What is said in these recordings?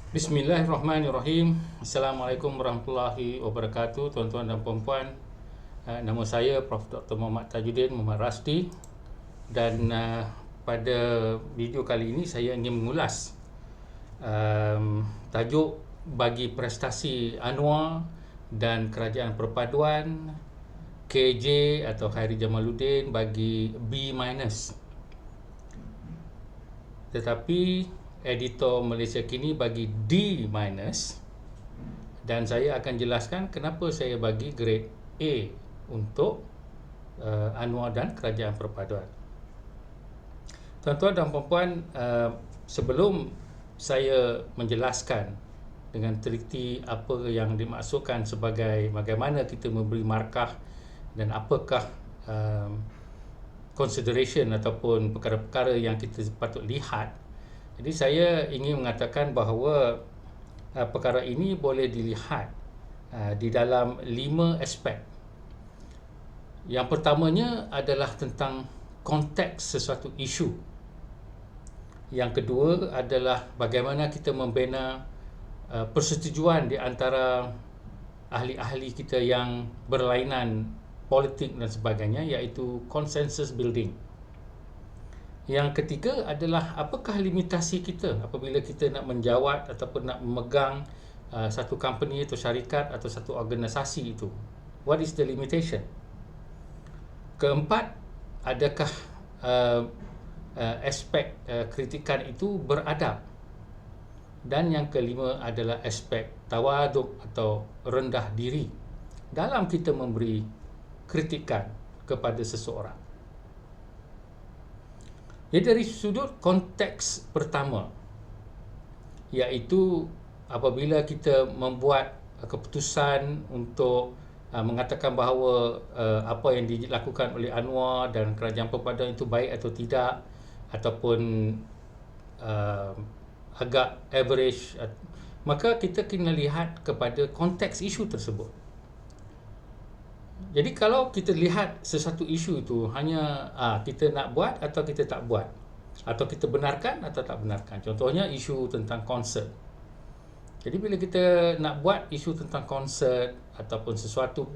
Bismillahirrahmanirrahim. Assalamualaikum warahmatullahi wabarakatuh, tuan-tuan dan puan-puan. Nama saya Prof. Dr. Muhammad Tajuddin Muhammad Rasdi, dan pada video kali ini saya ingin mengulas tajuk bagi prestasi Anwar dan Kerajaan Perpaduan KJ atau Khairi Jamaluddin bagi B-. Tetapi editor Malaysia Kini bagi D-, dan saya akan jelaskan kenapa saya bagi grade A untuk Anwar dan Kerajaan Perpaduan. Tuan-tuan dan puan-puan, sebelum saya menjelaskan dengan teliti apa yang dimaksudkan sebagai bagaimana kita memberi markah dan apakah consideration ataupun perkara-perkara yang kita patut lihat, jadi saya ingin mengatakan bahawa perkara ini boleh dilihat di dalam 5 aspek. Yang pertamanya adalah tentang konteks sesuatu isu. Yang kedua adalah bagaimana kita membina persetujuan di antara ahli-ahli kita yang berlainan politik dan sebagainya, iaitu consensus building. Yang ketiga adalah apakah limitasi kita apabila kita nak menjawat ataupun nak memegang satu company atau syarikat atau satu organisasi itu. What is the limitation? Keempat, adakah aspek kritikan itu beradab? Dan yang kelima adalah aspek tawaduk atau rendah diri dalam kita memberi kritikan kepada seseorang. Jadi dari sudut konteks pertama, iaitu apabila kita membuat keputusan untuk mengatakan bahawa apa yang dilakukan oleh Anwar dan Kerajaan Perpaduan itu baik atau tidak, ataupun agak average, maka kita kena lihat kepada konteks isu tersebut. Jadi kalau kita lihat sesuatu isu itu hanya kita nak buat atau kita tak buat, atau kita benarkan atau tak benarkan. Contohnya isu tentang konsert. Jadi bila kita nak buat isu tentang konsert ataupun sesuatu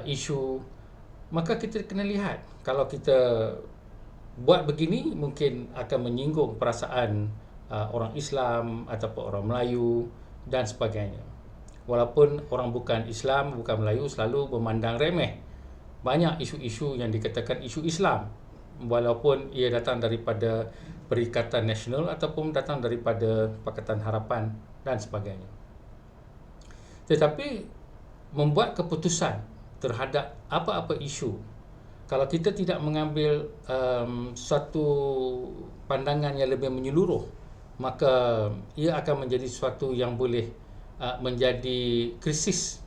isu, maka kita kena lihat kalau kita buat begini mungkin akan menyinggung perasaan orang Islam ataupun orang Melayu dan sebagainya. Walaupun orang bukan Islam, bukan Melayu selalu memandang remeh banyak isu-isu yang dikatakan isu Islam, walaupun ia datang daripada Perikatan Nasional ataupun datang daripada Pakatan Harapan dan sebagainya. Tetapi membuat keputusan terhadap apa-apa isu, kalau kita tidak mengambil satu pandangan yang lebih menyeluruh, maka ia akan menjadi sesuatu yang boleh menjadi krisis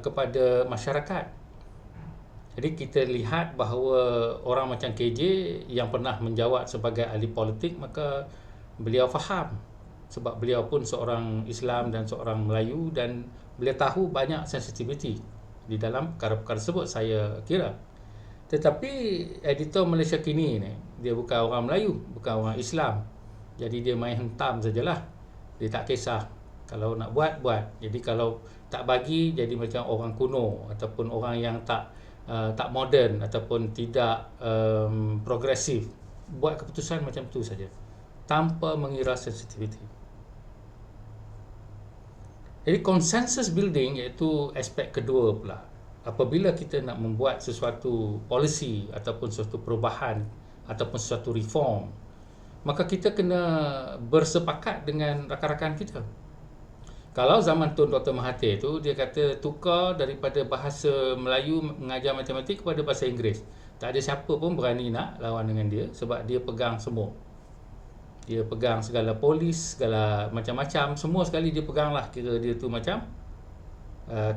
kepada masyarakat. Jadi kita lihat bahawa orang macam KJ yang pernah menjawat sebagai ahli politik, maka beliau faham sebab beliau pun seorang Islam dan seorang Melayu, dan beliau tahu banyak sensitiviti di dalam perkara-perkara tersebut, saya kira. Tetapi editor Malaysia Kini ni, dia bukan orang Melayu, bukan orang Islam, jadi dia main hentam sajalah. Dia tak kisah. Kalau nak buat. Jadi kalau tak bagi, jadi macam orang kuno ataupun orang yang tak moden ataupun tidak progresif. Buat keputusan macam tu saja tanpa mengira sensitiviti. Jadi consensus building iaitu aspek kedua pula. Apabila kita nak membuat sesuatu polisi ataupun sesuatu perubahan ataupun sesuatu reform, maka kita kena bersepakat dengan rakan-rakan kita. Kalau zaman Tun Dr. Mahathir tu, dia kata tukar daripada bahasa Melayu mengajar matematik kepada bahasa Inggeris. Tak ada siapa pun berani nak lawan dengan dia sebab dia pegang semua. Dia pegang segala polis, segala macam-macam, semua sekali dia pegang lah. Kira dia tu macam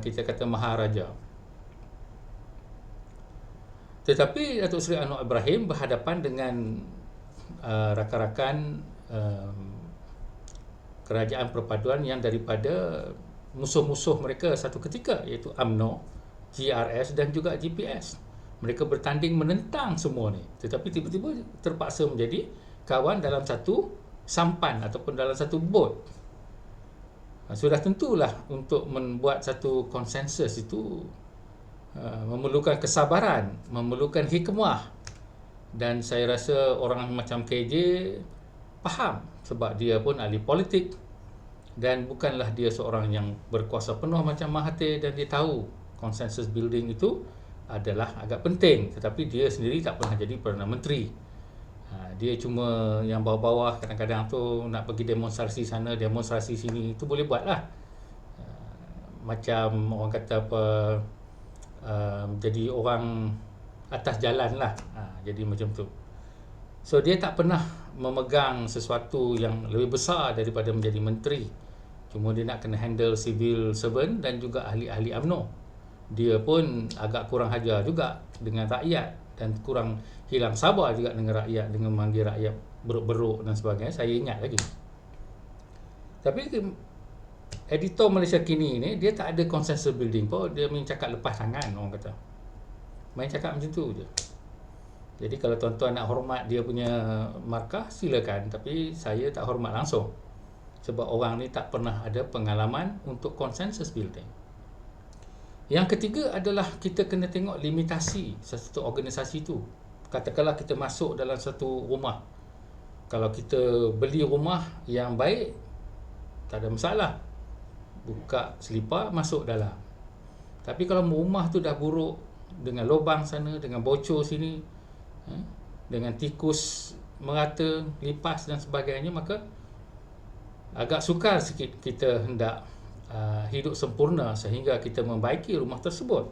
kita kata maharaja. Tetapi Datuk Seri Anwar Ibrahim berhadapan dengan rakan-rakan Kerajaan Perpaduan yang daripada musuh-musuh mereka satu ketika, iaitu UMNO, GRS dan juga GPS. Mereka bertanding menentang semua ni, tetapi tiba-tiba terpaksa menjadi kawan dalam satu sampan ataupun dalam satu bot. Sudah tentulah untuk membuat satu konsensus itu memerlukan kesabaran, memerlukan hikmah, dan saya rasa orang macam KJ faham sebab dia pun ahli politik dan bukanlah dia seorang yang berkuasa penuh macam Mahathir, dan dia tahu consensus building itu adalah agak penting, tetapi dia sendiri tak pernah jadi Perdana Menteri. Dia cuma yang bawah-bawah, kadang-kadang tu nak pergi demonstrasi sana, demonstrasi sini, itu boleh buat lah. Macam orang kata apa, jadi orang atas jalan lah, jadi macam tu. So dia tak pernah memegang sesuatu yang lebih besar daripada menjadi menteri. Cuma dia nak kena handle civil servant dan juga ahli-ahli UMNO. Dia pun agak kurang hajar juga dengan rakyat dan kurang hilang sabar juga dengan rakyat, dengan memanggil rakyat beruk-beruk dan sebagainya. Saya ingat lagi. Tapi editor Malaysia Kini ni dia tak ada consensus building pun. Dia main cakap lepas tangan, orang kata. Main cakap macam tu je. Jadi kalau tuan-tuan nak hormat dia punya markah, silakan. Tapi saya tak hormat langsung. Sebab orang ni tak pernah ada pengalaman untuk consensus building. Yang ketiga adalah kita kena tengok limitasi satu organisasi tu. Katakanlah kita masuk dalam satu rumah. Kalau kita beli rumah yang baik, tak ada masalah. Buka selipar, masuk dalam. Tapi kalau rumah tu dah buruk, dengan lubang sana, dengan bocor sini, dengan tikus merata, lipas dan sebagainya, maka agak sukar sikit kita hendak hidup sempurna sehingga kita membaiki rumah tersebut.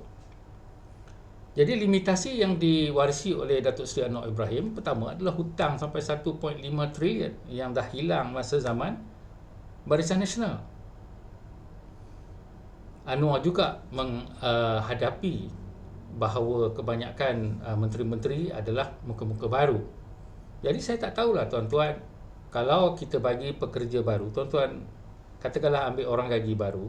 Jadi limitasi yang diwarisi oleh Datuk Seri Anwar Ibrahim, pertama adalah hutang sampai 1.5 trilion yang dah hilang masa zaman Barisan Nasional. Anwar juga menghadapi bahawa kebanyakan menteri-menteri adalah muka-muka baru. Jadi saya tak tahulah tuan-tuan, kalau kita bagi pekerja baru, tuan-tuan katakanlah ambil orang gaji baru,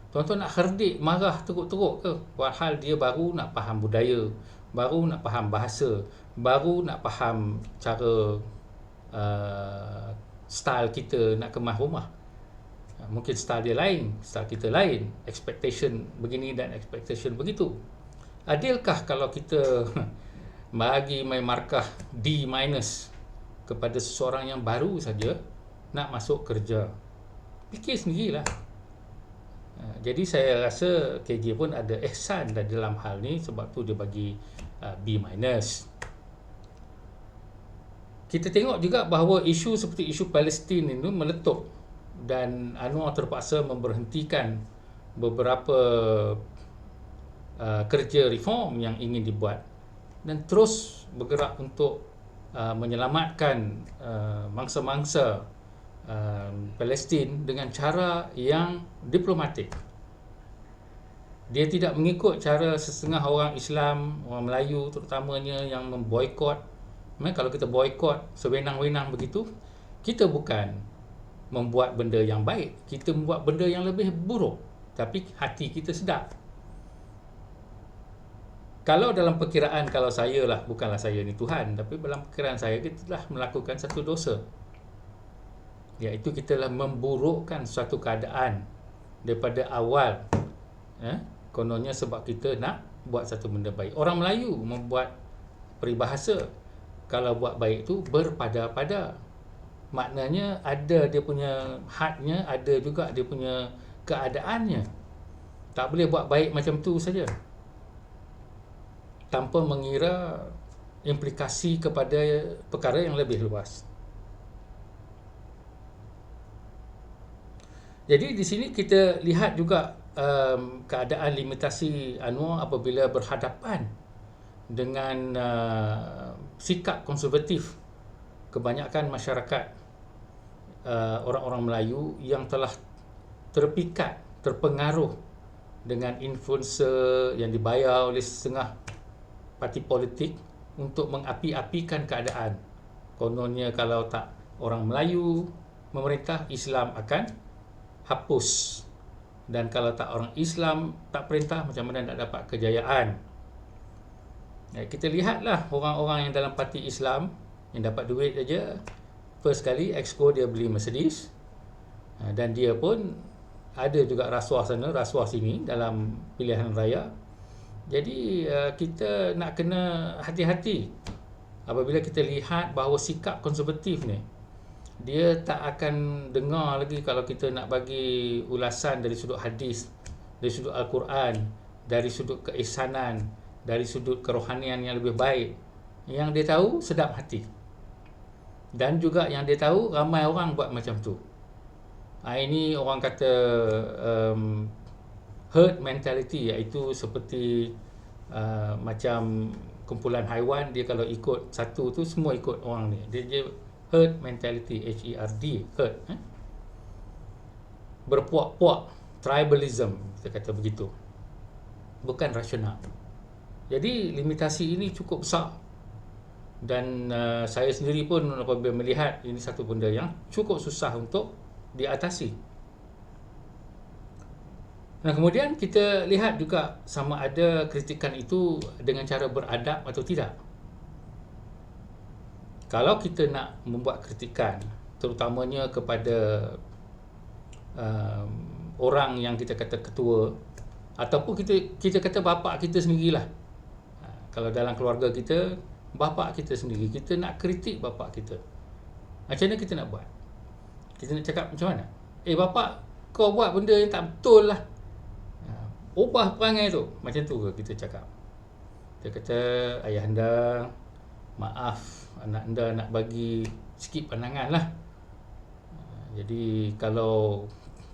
tuan-tuan nak herdik, marah teruk-teruk ke? Walhal dia baru nak faham budaya, baru nak faham bahasa, baru nak faham cara style kita nak kemas rumah. Mungkin style dia lain, style kita lain, expectation begini dan expectation begitu. Adilkah kalau kita bagi main markah D- kepada seseorang yang baru saja nak masuk kerja? Fikir sendirilah. Jadi saya rasa KJ pun ada ihsan dalam hal ni, sebab tu dia bagi B-. Kita tengok juga bahawa isu seperti isu Palestin itu meletup, dan Anwar terpaksa memberhentikan beberapa kerja reform yang ingin dibuat dan terus bergerak untuk menyelamatkan mangsa-mangsa Palestin dengan cara yang diplomatik. Dia tidak mengikut cara setengah orang Islam, orang Melayu terutamanya, yang memboikot. Kalau kita boikot sewenang-wenang begitu, kita bukan membuat benda yang baik, kita membuat benda yang lebih buruk, tapi hati kita sedap. Kalau dalam perkiraan, kalau saya lah, bukanlah saya ni Tuhan, tapi dalam perkiraan saya, kita telah melakukan satu dosa, iaitu kita telah memburukkan suatu keadaan daripada awal. Kononnya sebab kita nak buat satu benda baik. Orang Melayu membuat peribahasa, kalau buat baik tu berpada-pada. Maknanya ada dia punya hadnya, ada juga dia punya keadaannya. Tak boleh buat baik macam tu saja tanpa mengira implikasi kepada perkara yang lebih luas. Jadi di sini kita lihat juga keadaan limitasi Anwar apabila berhadapan dengan sikap konservatif kebanyakan masyarakat orang-orang Melayu yang telah terpikat, terpengaruh dengan influencer yang dibayar oleh setengah parti politik untuk mengapi-apikan keadaan. Kononnya kalau tak orang Melayu memerintah, Islam akan hapus. Dan kalau tak orang Islam tak perintah, macam mana nak dapat kejayaan? Kita lihatlah orang-orang yang dalam parti Islam yang dapat duit saja, first kali exco dia beli Mercedes, dan dia pun ada juga rasuah sana, rasuah sini dalam pilihan raya. Jadi kita nak kena hati-hati apabila kita lihat bahawa sikap konservatif ni, dia tak akan dengar lagi kalau kita nak bagi ulasan dari sudut hadis, dari sudut Al-Quran, dari sudut keihsanan, dari sudut kerohanian yang lebih baik. Yang dia tahu sedap hati. Dan juga yang dia tahu ramai orang buat macam tu. Ini orang kata herd mentality, iaitu seperti macam kumpulan haiwan, dia kalau ikut satu tu semua ikut orang ni. Dia herd mentality, HERD, herd. Berpuak-puak, tribalism, kita kata begitu. Bukan rasional. Jadi limitasi ini cukup besar. Dan saya sendiri pun apabila melihat ini satu benda yang cukup susah untuk diatasi. Nah, kemudian kita lihat juga sama ada kritikan itu dengan cara beradab atau tidak. Kalau kita nak membuat kritikan, terutamanya kepada orang yang kita kata ketua, ataupun kita kata bapa kita sendirilah. Kalau dalam keluarga kita, bapa kita sendiri, kita nak kritik bapa kita. Macam mana kita nak buat? Kita nak cakap macam mana? Bapa, kau buat benda yang tak betul lah. Ubah perangai tu. Macam tu ke kita cakap? Kita kata, ayah anda, maaf, anak anda nak bagi sikit pandangan lah. Jadi kalau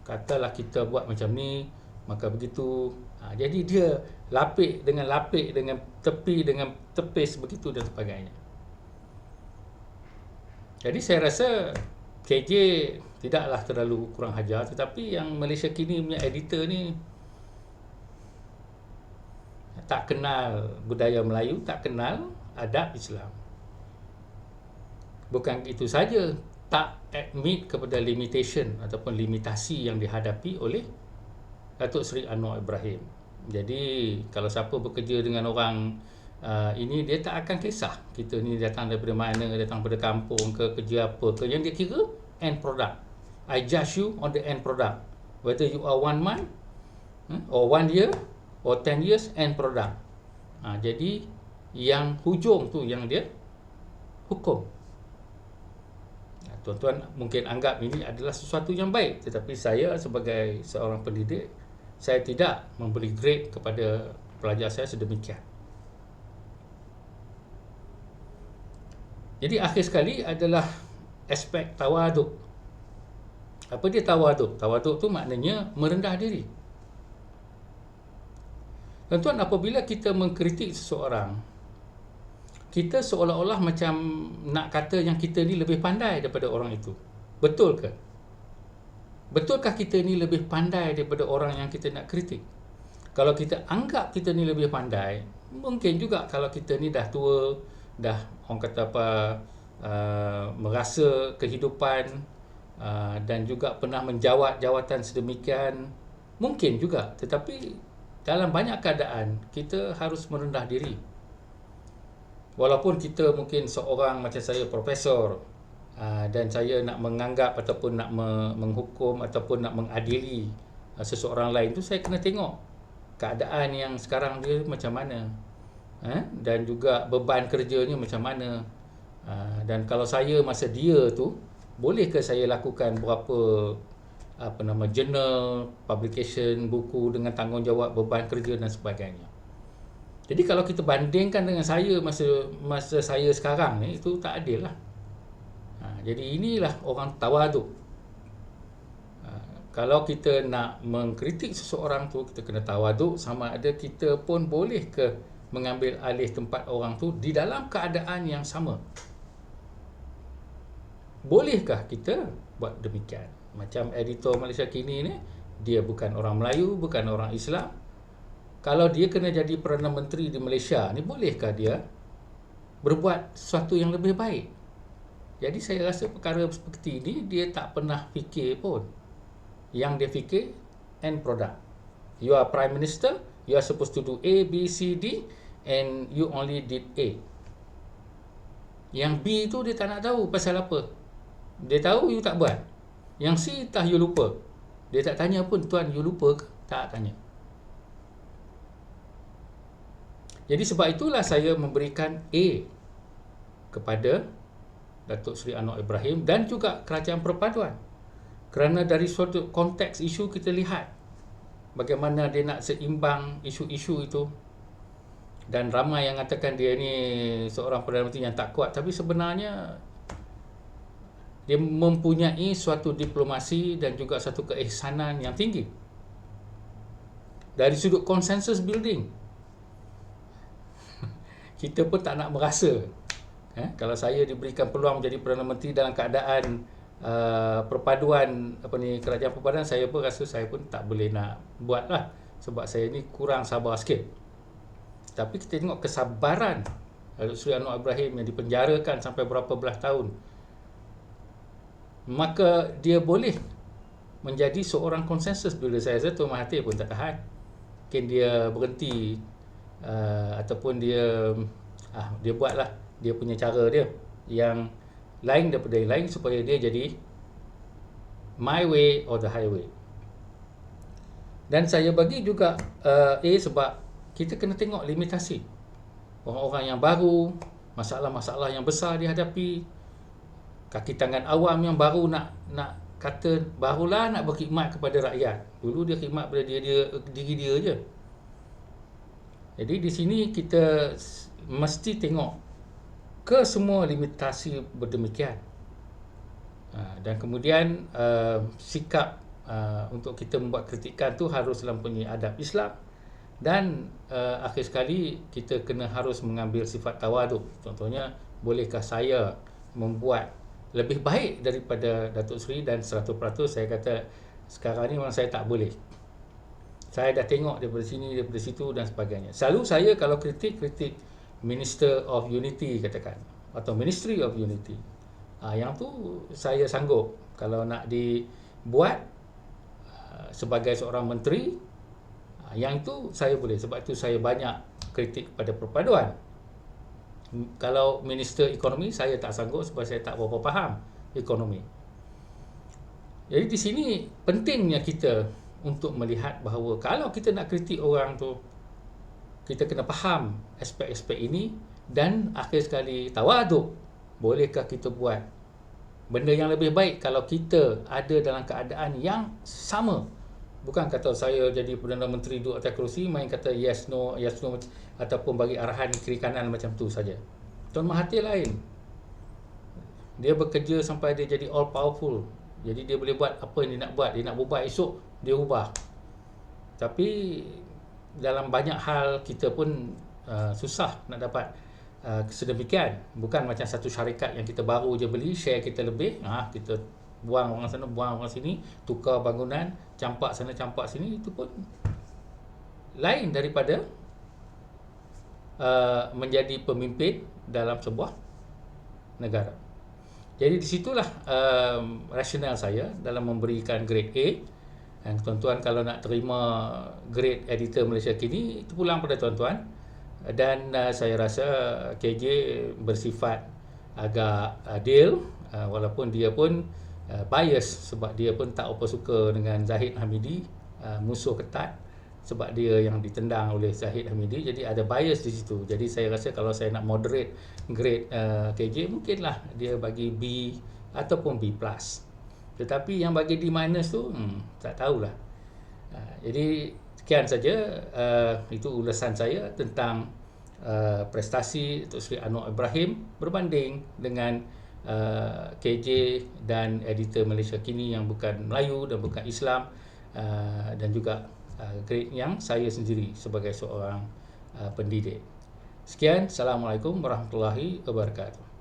katalah kita buat macam ni, maka begitu. Jadi dia lapik dengan tepi dengan tepis begitu dan sebagainya. Jadi saya rasa KJ tidaklah terlalu kurang ajar, tetapi yang Malaysia Kini punya editor ni tak kenal budaya Melayu, tak kenal adab Islam. Bukan itu saja, tak admit kepada limitation ataupun limitasi yang dihadapi oleh Datuk Seri Anwar Ibrahim. Jadi kalau siapa bekerja dengan orang ini, dia tak akan kisah kita ni datang daripada mana, datang daripada kampung ke, kerja apa ke. Yang dia kira end product. I judge you on the end product, whether you are 1 month or 1 year or 10 years, end product. Jadi yang hujung tu yang dia hukum. Tuan-tuan mungkin anggap ini adalah sesuatu yang baik, tetapi saya sebagai seorang pendidik, saya tidak memberi grade kepada pelajar saya sedemikian. Jadi akhir sekali adalah aspek tawaduk. Apa dia tawaduk? Tawaduk tu maknanya merendah diri. Tuan-tuan, apabila kita mengkritik seseorang, kita seolah-olah macam nak kata yang kita ni lebih pandai daripada orang itu. Betul ke? Betulkah kita ni lebih pandai daripada orang yang kita nak kritik? Kalau kita anggap kita ni lebih pandai, mungkin juga kalau kita ni dah tua, dah orang kata apa, merasa kehidupan dan juga pernah menjawat jawatan sedemikian, mungkin juga. Tetapi dalam banyak keadaan kita harus merendah diri. Walaupun kita mungkin seorang macam saya profesor, dan saya nak menganggap ataupun nak menghukum ataupun nak mengadili seseorang lain tu, saya kena tengok keadaan yang sekarang dia macam mana, dan juga beban kerjanya macam mana, dan kalau saya masa dia tu, bolehkah saya lakukan berapa journal, publication, buku dengan tanggungjawab beban kerja dan sebagainya. Jadi kalau kita bandingkan dengan saya masa saya sekarang ni, itu tak adil lah. Jadi inilah orang tawaduk. Kalau kita nak mengkritik seseorang tu, kita kena tawaduk, sama ada kita pun boleh ke mengambil alih tempat orang tu di dalam keadaan yang sama. Bolehkah kita buat demikian? Macam editor Malaysia Kini ni, dia bukan orang Melayu, bukan orang Islam. Kalau dia kena jadi Perdana Menteri di Malaysia ni, bolehkah dia berbuat sesuatu yang lebih baik? Jadi saya rasa perkara seperti ini dia tak pernah fikir pun. Yang dia fikir end product. You are Prime Minister, you are supposed to do A, B, C, D, and you only did A. Yang B tu dia tak nak tahu pasal apa. Dia tahu you tak buat. Yang C entah you lupa. Dia tak tanya pun, tuan you lupa ke? Tak tanya. Jadi sebab itulah saya memberikan A kepada Datuk Seri Anwar Ibrahim dan juga Kerajaan Perpaduan. Kerana dari suatu konteks isu kita lihat bagaimana dia nak seimbang isu-isu itu. Dan ramai yang katakan dia ni seorang Perdana Menteri yang tak kuat, tapi sebenarnya dia mempunyai suatu diplomasi dan juga satu keihsanan yang tinggi. Dari sudut consensus building, kita pun tak nak merasa kalau saya diberikan peluang menjadi Perdana Menteri dalam keadaan perpaduan kerajaan perpaduan, saya pun rasa saya pun tak boleh nak buat lah, sebab saya ni kurang sabar sikit. Tapi kita tengok kesabaran Datuk Seri Anwar Ibrahim yang dipenjarakan sampai berapa belas tahun, maka dia boleh menjadi seorang konsensus builder. Saya rasa Tuan Mahathir pun tak tahan, mungkin dia berhenti ataupun dia buatlah dia punya cara dia yang lain daripada yang lain supaya dia jadi my way or the highway. Dan saya bagi juga A sebab kita kena tengok limitasi orang-orang yang baru, masalah-masalah yang besar dihadapi, kaki tangan awam yang baru nak kata barulah nak berkhidmat kepada rakyat. Dulu dia khidmat pada diri dia je. Jadi di sini kita mesti tengok ke semua limitasi berdemikian. Dan kemudian sikap untuk kita membuat kritikan tu harus dalam punya adab Islam. Dan akhir sekali kita kena harus mengambil sifat tawaduk. Contohnya, bolehkah saya membuat lebih baik daripada Datuk Seri? Dan 100% saya kata sekarang ni memang saya tak boleh. Saya dah tengok daripada sini, daripada situ dan sebagainya. Selalu saya kalau kritik Minister of Unity katakan, atau Ministry of Unity. Yang tu saya sanggup kalau nak dibuat sebagai seorang menteri. Yang tu saya boleh, sebab tu saya banyak kritik pada perpaduan. Kalau Minister Ekonomi saya tak sanggup sebab saya tak berapa faham ekonomi. Jadi di sini pentingnya kita untuk melihat bahawa kalau kita nak kritik orang tu, kita kena faham aspek-aspek ini dan akhir sekali tawaduk. Bolehkah kita buat benda yang lebih baik kalau kita ada dalam keadaan yang sama? Bukan kata saya jadi Perdana Menteri duduk atas kerusi main kata yes no ataupun bagi arahan kiri kanan macam tu saja. Tuan Mahathir lain. Dia bekerja sampai dia jadi all powerful. Jadi dia boleh buat apa yang dia nak buat. Dia nak berubah esok, dia ubah. Tapi dalam banyak hal kita pun susah nak dapat sedemikian. Bukan macam satu syarikat yang kita baru je beli, share kita lebih, kita buang orang sana, buang orang sini, tukar bangunan, campak sana, campak sini. Itu pun lain daripada menjadi pemimpin dalam sebuah negara. Jadi di situlah rasional saya dalam memberikan grade A. Dan tuan-tuan kalau nak terima grade editor Malaysia Kini, itu pulang pada tuan-tuan. Dan saya rasa KJ bersifat agak adil, walaupun dia pun bias sebab dia pun tak apa suka dengan Zahid Hamidi, musuh ketat sebab dia yang ditendang oleh Zahid Hamidi. Jadi ada bias di situ. Jadi saya rasa kalau saya nak moderate grade KJ, mungkinlah dia bagi B ataupun B+. Tetapi yang bagi D- tu tak tahulah. Jadi sekian saja, itu ulasan saya tentang prestasi Datuk Seri Anwar Ibrahim berbanding dengan KJ dan editor Malaysia Kini yang bukan Melayu dan bukan Islam, dan juga grade yang saya sendiri sebagai seorang pendidik. Sekian, Assalamualaikum warahmatullahi wabarakatuh.